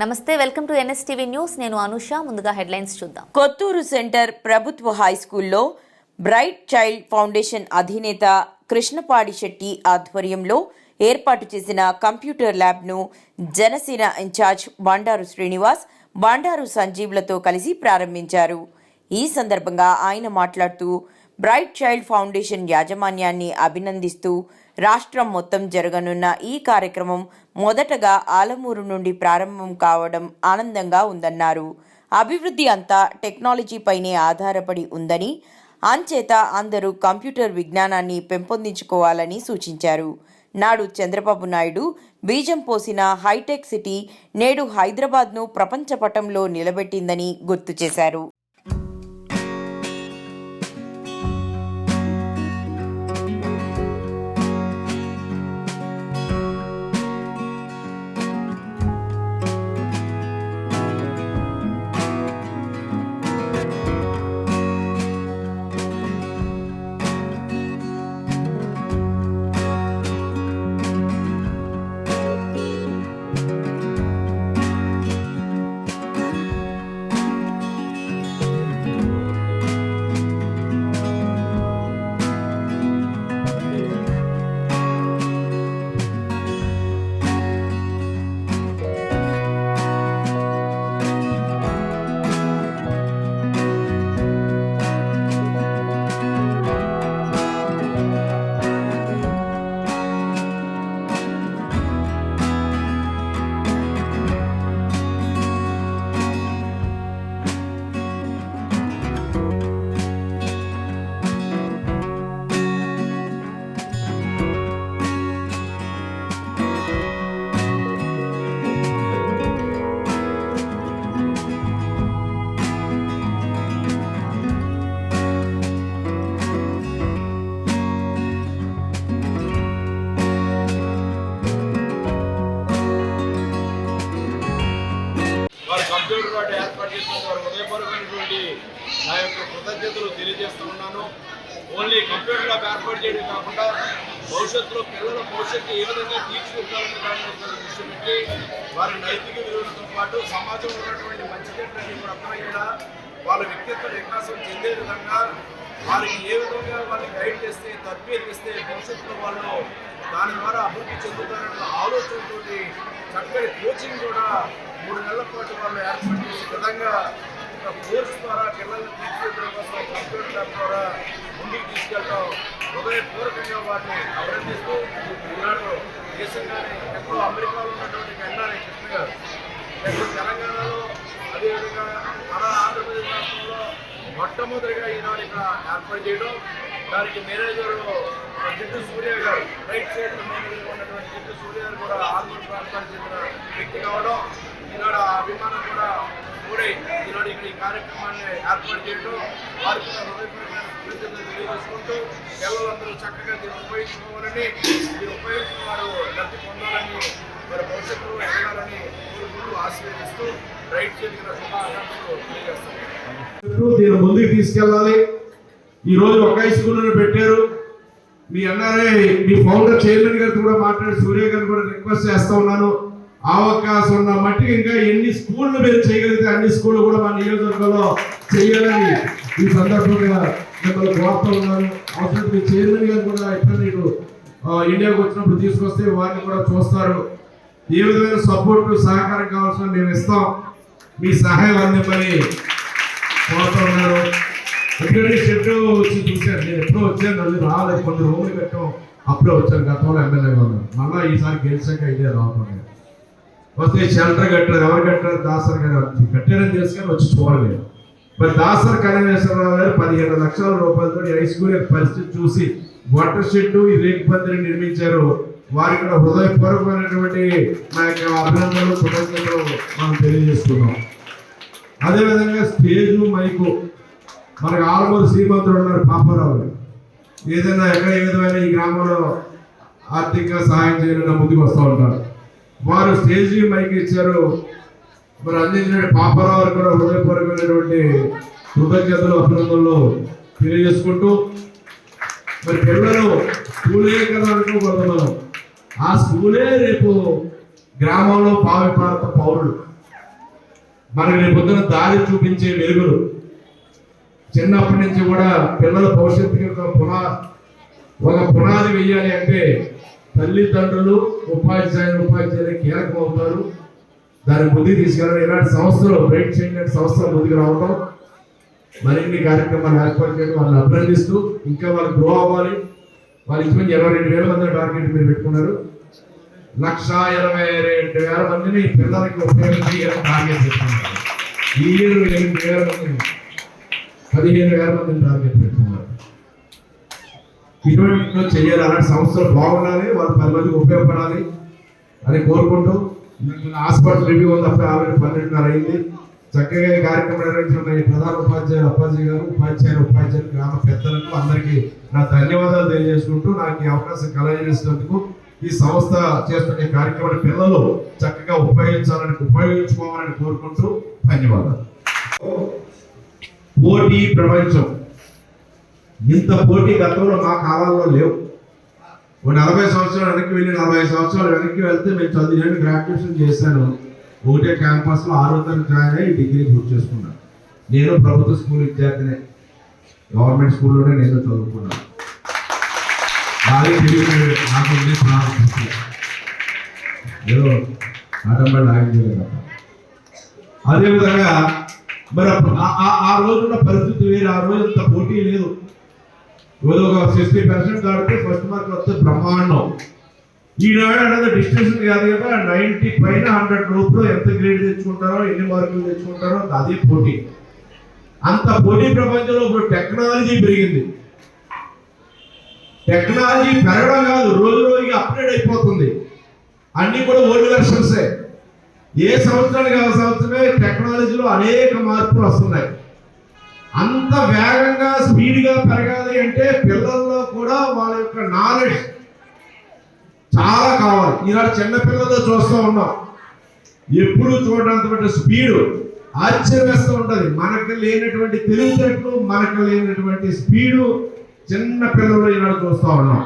నమస్తే, welcome to NSTV news. నేను అనుష. ముందుగా హెడ్లైన్స్ చూద్దాం. కొత్తూరు సెంటర్ ప్రభుత్వ హైస్కూల్లో బ్రైట్ చైల్డ్ ఫౌండేషన్ అధినేత కృష్ణపాడి శెట్టి ఆధ్వర్యంలో ఏర్పాటు చేసిన కంప్యూటర్ ల్యాబ్ను జనసేన ఇన్ఛార్జ్ బండారు శ్రీనివాస్, బండారు సంజీవ్లతో కలిసి ప్రారంభించారు. ఈ సందర్భంగా ఆయన మాట్లాడుతూ బ్రైట్ చైల్డ్ ఫౌండేషన్ యాజమాన్యాన్ని అభినందిస్తూ రాష్ట్రం మొత్తం జరగనున్న ఈ కార్యక్రమం మొదటగా ఆలమూరు నుండి ప్రారంభం కావడం ఆనందంగా ఉందన్నారు. అభివృద్ధి అంతా టెక్నాలజీపైనే ఆధారపడి ఉందని, అంచేత అందరూ కంప్యూటర్ విజ్ఞానాన్ని పెంపొందించుకోవాలని సూచించారు. నాడు చంద్రబాబు నాయుడు బీజం పోసిన హైటెక్ సిటీ నేడు హైదరాబాద్ను ప్రపంచ పటంలో నిలబెట్టిందని గుర్తు చేశారు. కంప్యూటర్ వాటి ఏర్పాటు చేసిన వారు హృదయపూర్వకమైనటువంటి నా యొక్క కృతజ్ఞతలు తెలియజేస్తూ ఉన్నాను. ఓన్లీ కంప్యూటర్ ల్యాబ్ ఏర్పాటు చేయడం కాకుండా భవిష్యత్తులో పిల్లల భవిష్యత్తు ఏ విధంగా తీర్చిదిద్దాలనే దాని దృష్టి పెట్టి వారి నైతిక విలువలతో పాటు సమాజంలో ఉన్నటువంటి మంచి చెట్లని కూడా అర్థమయ్యేలా వాళ్ళ వ్యక్తిత్వ వికాసం చెందే విధంగా వారికి ఏ విధంగా వాళ్ళని గైడ్ చేస్తే, తర్బీదు భవిష్యత్తులో వాళ్ళు దాని ద్వారా అభివృద్ధి చెందుతారన్న ఆలోచనతో చక్కటి కోచింగ్ కూడా 3 నెలల పాటు వాళ్ళు ఏర్పాటు చేసే విధంగా ఒక కోర్స్ ద్వారా పిల్లల్ని తీర్చిదిద్దడం కోసం కంప్యూటర్ ల్యాబ్ ద్వారా ముందుకు తీసుకెళ్ళడం హృదయపూర్వకంగా వారిని అభినందిస్తూ, ఈనాడు దేశంగానే ఎక్కడో అమెరికాలో ఉన్నటువంటి గండారి కృష్ణ గారు ఎక్కడో తెలంగాణలో, అదేవిధంగా మన ఆంధ్రప్రదేశ్ రాష్ట్రంలో మొట్టమొదటిగా ఈనాడు ఇక్కడ ఏర్పాటు చేయడం, దానికి మేనేజర్ జిడ్డు సూర్య గారు, రైట్ సైడ్ మేనేజర్ ఉన్నటువంటి జిడ్డు సూర్య గారు కూడా ఆంధ్ర ప్రాంతానికి చెందిన వ్యక్తి కావడం, ఈనాడు ఆ అభిమానం కూడా కూడి ఈనాడు ఇక్కడ ఈ కార్యక్రమాన్ని ఏర్పాటు చేయడం, వారికి కూడా హృదయపూర్వకమైన కృతజ్ఞతలు తెలియజేసుకుంటూ పిల్లలందరూ చక్కగా దీన్ని ఉపయోగించుకోవాలని, దీన్ని ఉపయోగించిన వారు లబ్ధి పొందాలని, మరి భవిష్యత్తులో ఎదగాలని కోరుకుంటూ ఆశీర్వదిస్తూ రైట్ చేతికి శుభాకాంక్షలు తెలియజేస్తాను. దీన్ని ముందుకు తీసుకెళ్ళాలి. ఈరోజు ఒక స్కూల్లో పెట్టారు. మీ ఎన్ఆర్ఐ మీ ఫౌండర్ చైర్మన్ గారితో కూడా మాట్లాడి సూర్య గారిని కూడా రిక్వెస్ట్ చేస్తూ ఉన్నాను. అవకాశం ఉన్న మట్టికి ఇంకా ఎన్ని స్కూళ్ళు మీరు చేయగలిగితే అన్ని స్కూళ్ళు కూడా మన నియోజకవర్గంలో చేయాలని ఈ సందర్భంగా మిమ్మల్ని కోరుతూ ఉన్నాను. అవసరం మీ చైర్మన్ గారు కూడా ఎక్కడ మీరు ఇండియాకు వచ్చినప్పుడు తీసుకొస్తే వారిని కూడా చూస్తారు. ఏ విధమైన సపోర్ట్ సహకారం కావాల్సిన మేము ఇస్తాం. మీ సహాయం అందించమని కోరుతూ ఉన్నారు. ఎందుకంటే షెడ్ వచ్చి చూశాను, నేను ఎప్పుడో వచ్చాను, అది రాలేదు. కొన్ని రూములు పెట్టాం, అప్పుడే వచ్చాను. గతంలో ఎమ్మెల్యేగా ఉన్నాను. మళ్ళీ ఈసారి గెలిచాక ఇదే రావట్లేదు. వస్తే షెల్టర్ కట్టారు. ఎవరు కట్టారు? దాసర్ గారు కట్టారని తెలుసుకొని వచ్చి చూడలేదు. మరి దాసర్ కళ్యాణేశ్వరరావు గారు 15 లక్షల రూపాయలతో హై స్కూల్ పరిస్థితి చూసి వాటర్ షెడ్, ఈ రేకు పందిరి నిర్మించారు. వారికి కూడా హృదయపూర్వకమైనటువంటి మా యొక్క అభినందనలు, కృతజ్ఞతలు మనం తెలియజేస్తున్నాం. అదేవిధంగా స్టేజు, మైకు మనకు ఆల్మోస్ట్ శ్రీమంతుడు ఉన్నారు పాపారావు గారు. ఏదైనా ఎక్కడ ఏ విధమైన ఈ గ్రామంలో ఆర్థికంగా సహాయం చేయాలన్నా ముందుకు వస్తూ ఉంటారు. వారు స్టేజీ మైక్ ఇచ్చారు. మరి అందించిన పాపారావు కూడా హృదయపూర్వకమైనటువంటి కృతజ్ఞతలు, అభినందనలు తెలియజేసుకుంటూ, మరి పిల్లలు స్కూలే కదా అనుకోకూడదు మనం. ఆ స్కూలే రేపు గ్రామంలో భావి భారత పౌరులు. మనకి రేపు పొద్దున దారి చూపించే వెలుగులు. చిన్నప్పటి నుంచి కూడా పిల్లల భవిష్యత్తుకి ఒక పునాది వెయ్యాలి అంటే తల్లిదండ్రులు ఉపాధ్యాయులు కీలకం అవుతారు. దాని ముందుకు తీసుకెళ్ళాలి. ఇలాంటి సంస్థలు బ్రైట్ చైల్డ్ సంస్థలు ముందుకు రావడం, మరిన్ని కార్యక్రమాలు ఏర్పాటు చేయడం, వాళ్ళని అభినందిస్తూ ఇంకా వాళ్ళు గ్రో అవ్వాలి. వాళ్ళు ఇంచుమించు 22,000 మంది టార్గెట్ మీరు పెట్టుకున్నారు. 1,22,000 మందిని పిల్లలకి ఉపయోగించి టార్గెట్ పెట్టుకున్నారు. ఈ ఇయర్ 8,000 మందిని 15,000 మందిని టార్గెట్ పెట్టుకున్నారు. ఇటువంటి చేయాలి. అలాంటి సంస్థలు బాగుండాలి, వాళ్ళు 10 మందికి ఉపయోగపడాలి అని కోరుకుంటూ, హాస్పిటల్ రివ్యూ ఉంది. అప్పుడు ఆల్రెడీ 12:30 అయింది. చక్కగా ఈ కార్యక్రమం నిర్వహించిన ఈ ప్రధాన ఉపాధ్యాయులు అప్పాజీ గారు, ఉపాధ్యాయులు గ్రామ పెద్దలకు అందరికీ నా ధన్యవాదాలు తెలియజేసుకుంటూ, నాకు ఈ అవకాశం కలగజేసినందుకు, ఈ సంస్థ చేస్తున్న కార్యక్రమాన్ని పిల్లలు చక్కగా ఉపయోగించుకోవాలని కోరుకుంటూ ధన్యవాదాలు. పోటీ ప్రపంచం, ఇంత పోటీ గతంలో మా కాలంలో లేవు. 40 సంవత్సరాలు వెనక్కి వెళ్ళి 45 సంవత్సరాలు వెనక్కి వెళ్తే మేము చదివి గ్రాడ్యుయేషన్ చేశాను. ఒకటే క్యాంపస్లో 6వ తరగతి జాయిన్ అయ్యి డిగ్రీ పూర్తి చేసుకున్నాను. నేను ప్రభుత్వ స్కూల్ విద్యార్థినే, గవర్నమెంట్ స్కూల్లోనే నేను చదువుకున్నాను. నాకు ఏదో ఆటంబాడు ఆగించలేదు. అదేవిధంగా మరి ఆ రోజున్న పరిస్థితి వేరు. ఆ రోజు అంత పోటీ లేదు. ఏదో ఒక 60% దాటితే ఫస్ట్ మార్క్ వస్తే బ్రహ్మాండం. ఈనాడు అనేది డిస్టింక్షన్ కాదు కదా, 90 పైన 100 లోపల ఎంత గ్రేడ్ తెచ్చుకుంటారో, ఎన్ని మార్కులు తెచ్చుకుంటారో అదే పోటీ. అంత పోటీ ప్రపంచంలో ఇప్పుడు టెక్నాలజీ పెరిగింది. టెక్నాలజీ పెరగడం కాదు, రోజు రోజుకి అప్గ్రేడ్ అయిపోతుంది. అన్ని కూడా ఓల్డ్ వెర్షన్సే. ఏ సంవత్సరానికి ఆ సంవత్సరమే టెక్నాలజీలో అనేక మార్పులు వస్తున్నాయి. అంత వేగంగా స్పీడ్గా పెరగాలి అంటే పిల్లల్లో కూడా వాళ్ళ యొక్క నాలెడ్జ్ చాలా కావాలి. ఈనాడు చిన్నపిల్లలతో చూస్తూ ఉన్నాం, ఎప్పుడు చూడడానికి స్పీడు ఆశ్చర్యం వేస్తూ ఉంటుంది. మనకు లేనటువంటి తెలివితేటలు, మనకు లేనటువంటి స్పీడు చిన్న పిల్లలు ఈనాడు చూస్తూ ఉన్నాం.